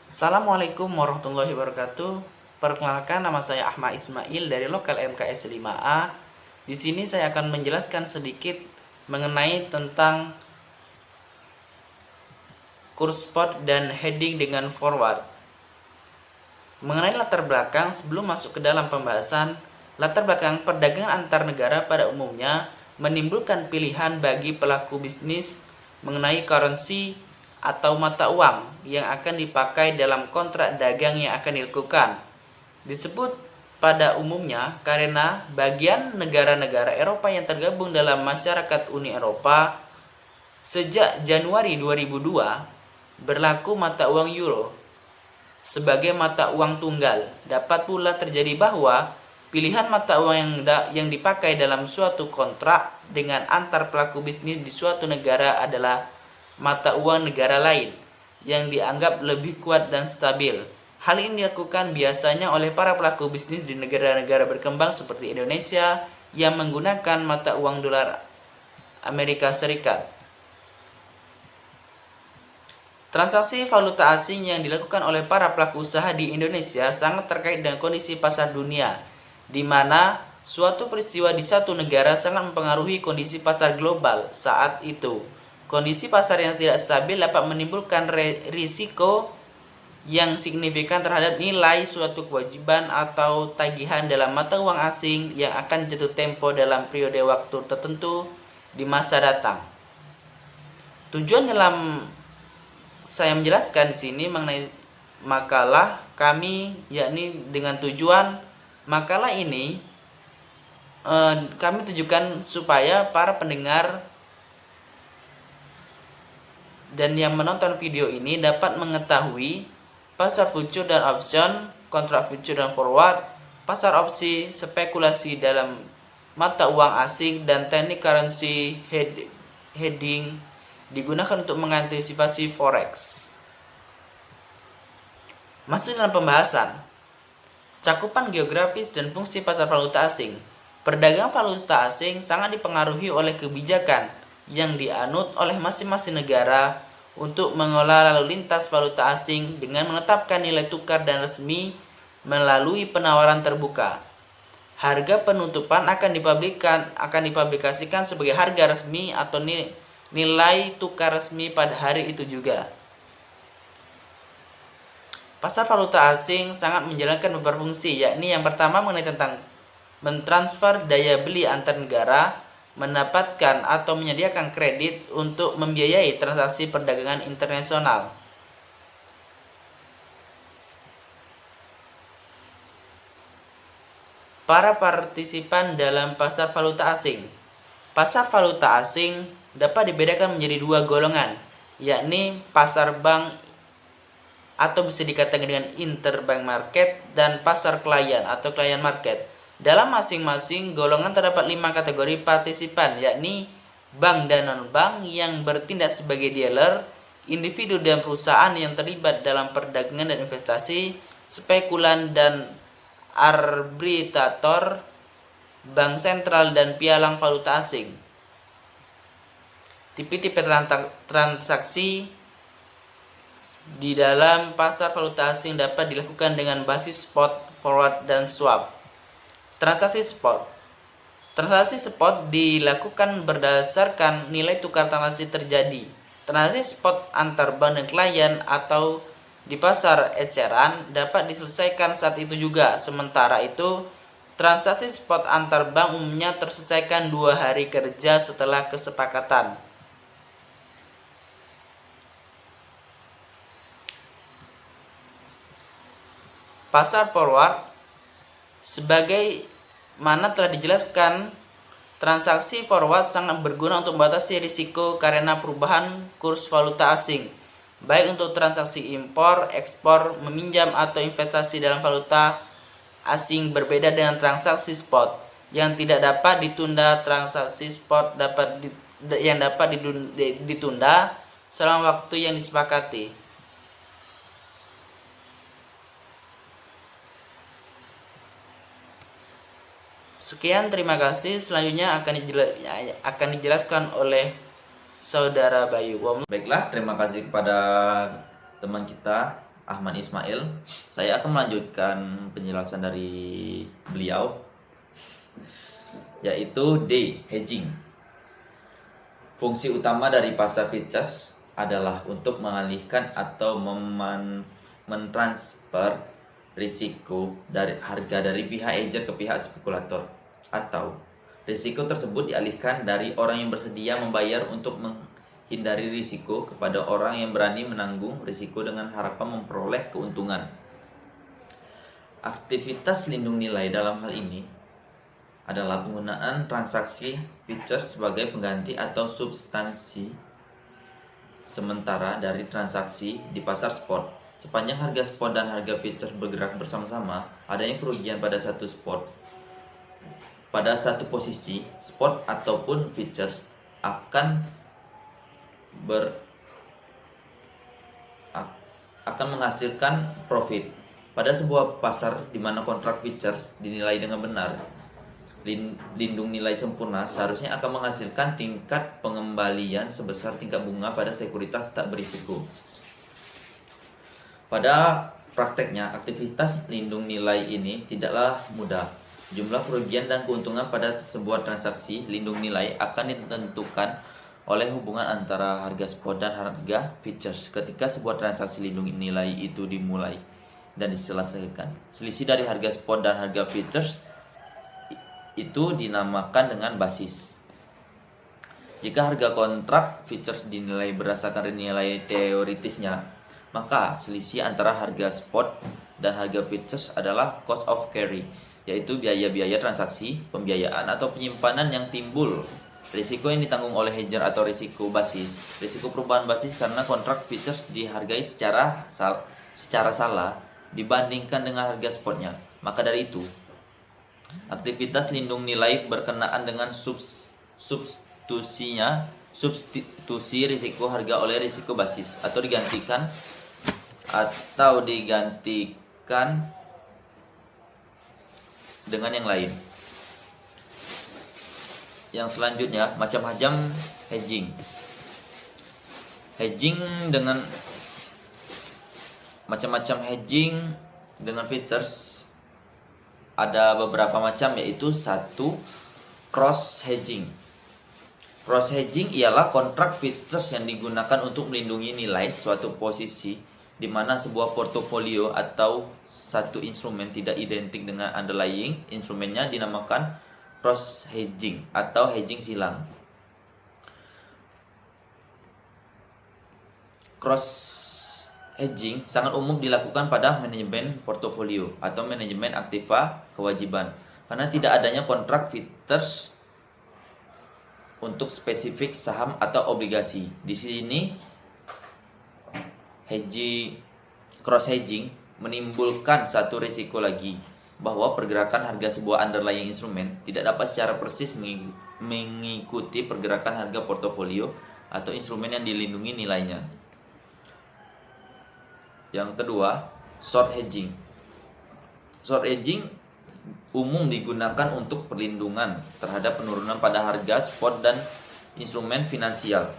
Assalamualaikum warahmatullahi wabarakatuh. Perkenalkan, nama saya Ahmad Ismail dari Lokal MKS 5A. Di sini saya akan menjelaskan sedikit mengenai tentang kurs spot dan heading dengan forward. Mengenai latar belakang, sebelum masuk ke dalam pembahasan, latar belakang perdagangan antar negara pada umumnya menimbulkan pilihan bagi pelaku bisnis mengenai currency atau mata uang yang akan dipakai dalam kontrak dagang yang akan dilakukan. Disebut pada umumnya karena bagian negara-negara Eropa yang tergabung dalam masyarakat Uni Eropa sejak Januari 2002 berlaku mata uang euro sebagai mata uang tunggal. Dapat pula terjadi bahwa pilihan mata uang yang dipakai dalam suatu kontrak dengan antar pelaku bisnis di suatu negara adalah mata uang negara lain yang dianggap lebih kuat dan stabil. Hal ini dilakukan biasanya oleh para pelaku bisnis di negara-negara berkembang seperti Indonesia yang menggunakan mata uang dolar Amerika Serikat. Transaksi valuta asing yang dilakukan oleh para pelaku usaha di Indonesia sangat terkait dengan kondisi pasar dunia, di mana suatu peristiwa di satu negara sangat mempengaruhi kondisi pasar global saat itu. Kondisi pasar yang tidak stabil dapat menimbulkan risiko yang signifikan terhadap nilai suatu kewajiban atau tagihan dalam mata uang asing yang akan jatuh tempo dalam periode waktu tertentu di masa datang. Tujuan dalam saya menjelaskan di sini mengenai makalah kami, yakni dengan tujuan makalah ini kami tujukan supaya para pendengar dan yang menonton video ini dapat mengetahui pasar future dan option, kontrak future dan forward, pasar opsi, spekulasi dalam mata uang asing, dan teknik currency hedging digunakan untuk mengantisipasi forex. Masuk dalam pembahasan. Cakupan geografis dan fungsi pasar valuta asing. Perdagangan valuta asing sangat dipengaruhi oleh kebijakan yang dianut oleh masing-masing negara untuk mengelola lalu lintas valuta asing dengan menetapkan nilai tukar dan resmi melalui penawaran terbuka. Harga penutupan akan dipublikasikan sebagai harga resmi atau nilai tukar resmi pada hari itu juga. Pasar valuta asing sangat menjalankan beberapa fungsi, yakni yang pertama mengenai tentang mentransfer daya beli antar negara, mendapatkan atau menyediakan kredit untuk membiayai transaksi perdagangan internasional. Para partisipan dalam pasar valuta asing. Pasar valuta asing dapat dibedakan menjadi dua golongan, yakni pasar bank atau bisa dikatakan dengan interbank market dan pasar klien atau client market. Dalam masing-masing golongan terdapat 5 kategori partisipan, yakni bank dan non-bank yang bertindak sebagai dealer, individu dan perusahaan yang terlibat dalam perdagangan dan investasi, spekulan dan arbitrator, bank sentral dan pialang valuta asing. Tipe-tipe transaksi di dalam pasar valuta asing dapat dilakukan dengan basis spot, forward, dan swap. Transaksi spot. Transaksi spot dilakukan berdasarkan nilai tukar transaksi terjadi. Transaksi spot antar bank dan klien atau di pasar eceran dapat diselesaikan saat itu juga. Sementara itu, transaksi spot antar bank umumnya terselesaikan 2 hari kerja setelah kesepakatan. Pasar forward, sebagai mana telah dijelaskan, transaksi forward sangat berguna untuk membatasi risiko karena perubahan kurs valuta asing, baik untuk transaksi impor, ekspor, meminjam atau investasi dalam valuta asing. Berbeda dengan transaksi spot yang tidak dapat ditunda. Transaksi spot dapat ditunda selama waktu yang disepakati. Sekian, terima kasih. Selanjutnya akan dijelaskan oleh Saudara Bayu. Baiklah, terima kasih kepada teman kita Ahmad Ismail. Saya akan melanjutkan penjelasan dari beliau, yaitu D. Hedging. Fungsi utama dari pasar futures adalah untuk mengalihkan atau mentransfer risiko dari harga dari pihak hedger ke pihak spekulator, atau risiko tersebut dialihkan dari orang yang bersedia membayar untuk menghindari risiko kepada orang yang berani menanggung risiko dengan harapan memperoleh keuntungan. Aktivitas lindung nilai dalam hal ini adalah penggunaan transaksi futures sebagai pengganti atau substansi sementara dari transaksi di pasar spot. Sepanjang harga spot dan harga futures bergerak bersama-sama, adanya kerugian pada satu spot. Pada satu posisi, spot ataupun futures akan menghasilkan profit. Pada sebuah pasar di mana kontrak futures dinilai dengan benar, lindung nilai sempurna seharusnya akan menghasilkan tingkat pengembalian sebesar tingkat bunga pada sekuritas tak berisiko. Pada prakteknya, aktivitas lindung nilai ini tidaklah mudah. Jumlah kerugian dan keuntungan pada sebuah transaksi lindung nilai akan ditentukan oleh hubungan antara harga spot dan harga futures ketika sebuah transaksi lindung nilai itu dimulai dan diselesaikan. Selisih dari harga spot dan harga futures itu dinamakan dengan basis. Jika harga kontrak futures dinilai berdasarkan nilai teoritisnya, maka selisih antara harga spot dan harga futures adalah cost of carry, yaitu biaya-biaya transaksi, pembiayaan atau penyimpanan yang timbul. Risiko yang ditanggung oleh hedger atau risiko basis. Risiko perubahan basis karena kontrak futures dihargai secara salah dibandingkan dengan harga spotnya. Maka dari itu, aktivitas lindung nilai berkenaan dengan substitusi risiko harga oleh risiko basis atau digantikan dengan yang lain. Yang selanjutnya, macam-macam hedging. Macam-macam hedging dengan futures ada beberapa macam, yaitu satu, cross hedging. Cross hedging ialah kontrak futures yang digunakan untuk melindungi nilai suatu posisi di mana sebuah portofolio atau satu instrumen tidak identik dengan underlying instrumennya dinamakan cross hedging atau hedging silang. Cross hedging sangat umum dilakukan pada manajemen portofolio atau manajemen aktiva kewajiban karena tidak adanya kontrak futures untuk spesifik saham atau obligasi. Di sini cross hedging menimbulkan satu risiko lagi, bahwa pergerakan harga sebuah underlying instrumen tidak dapat secara persis mengikuti pergerakan harga portofolio atau instrumen yang dilindungi nilainya. Yang kedua, short hedging. Short hedging umum digunakan untuk perlindungan terhadap penurunan pada harga spot dan instrumen finansial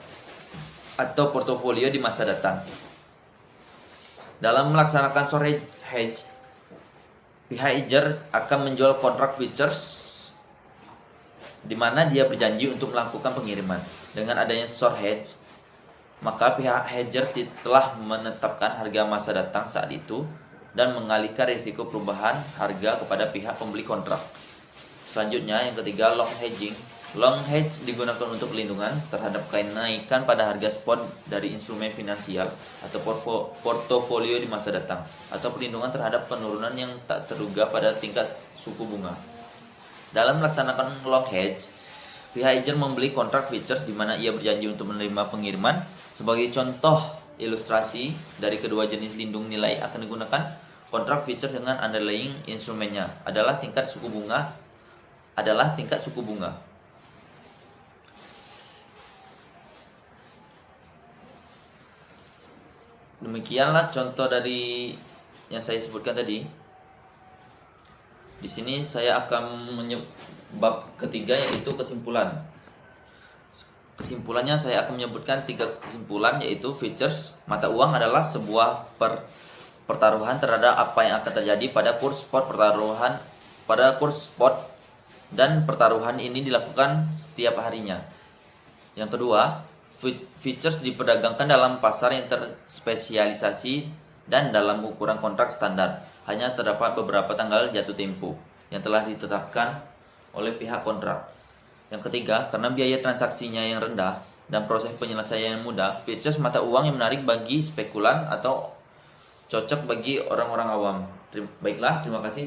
atau portofolio di masa datang. Dalam melaksanakan short hedge, pihak hedger akan menjual kontrak futures di mana dia berjanji untuk melakukan pengiriman. Dengan adanya short hedge, maka pihak hedger telah menetapkan harga masa datang saat itu dan mengalihkan risiko perubahan harga kepada pihak pembeli kontrak. Selanjutnya, yang ketiga, long hedging. Long hedge digunakan untuk perlindungan terhadap kenaikan pada harga spot dari instrumen finansial atau portofolio di masa datang, atau perlindungan terhadap penurunan yang tak terduga pada tingkat suku bunga. Dalam melaksanakan long hedge, pihak hedger membeli kontrak futures di mana ia berjanji untuk menerima pengiriman. Sebagai contoh ilustrasi dari kedua jenis lindung nilai akan digunakan kontrak futures dengan underlying instrumennya adalah tingkat suku bunga. Demikianlah contoh dari yang saya sebutkan tadi. Di sini saya akan bab ketiga, yaitu kesimpulan. Kesimpulannya saya akan menyebutkan 3 kesimpulan, yaitu futures mata uang adalah sebuah pertaruhan terhadap apa yang akan terjadi pada kurs spot dan pertaruhan ini dilakukan setiap harinya. Yang kedua, futures diperdagangkan dalam pasar yang terspesialisasi dan dalam ukuran kontrak standar. Hanya terdapat beberapa tanggal jatuh tempo yang telah ditetapkan oleh pihak kontrak. Yang ketiga, karena biaya transaksinya yang rendah dan proses penyelesaian yang mudah, futures mata uang yang menarik bagi spekulan atau cocok bagi orang-orang awam. Baiklah, terima kasih.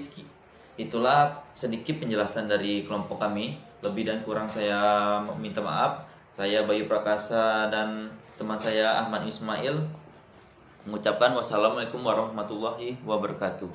Itulah sedikit penjelasan dari kelompok kami. Lebih dan kurang saya minta maaf. Saya Bayu Prakasa dan teman saya Ahmad Ismail mengucapkan wassalamualaikum warahmatullahi wabarakatuh.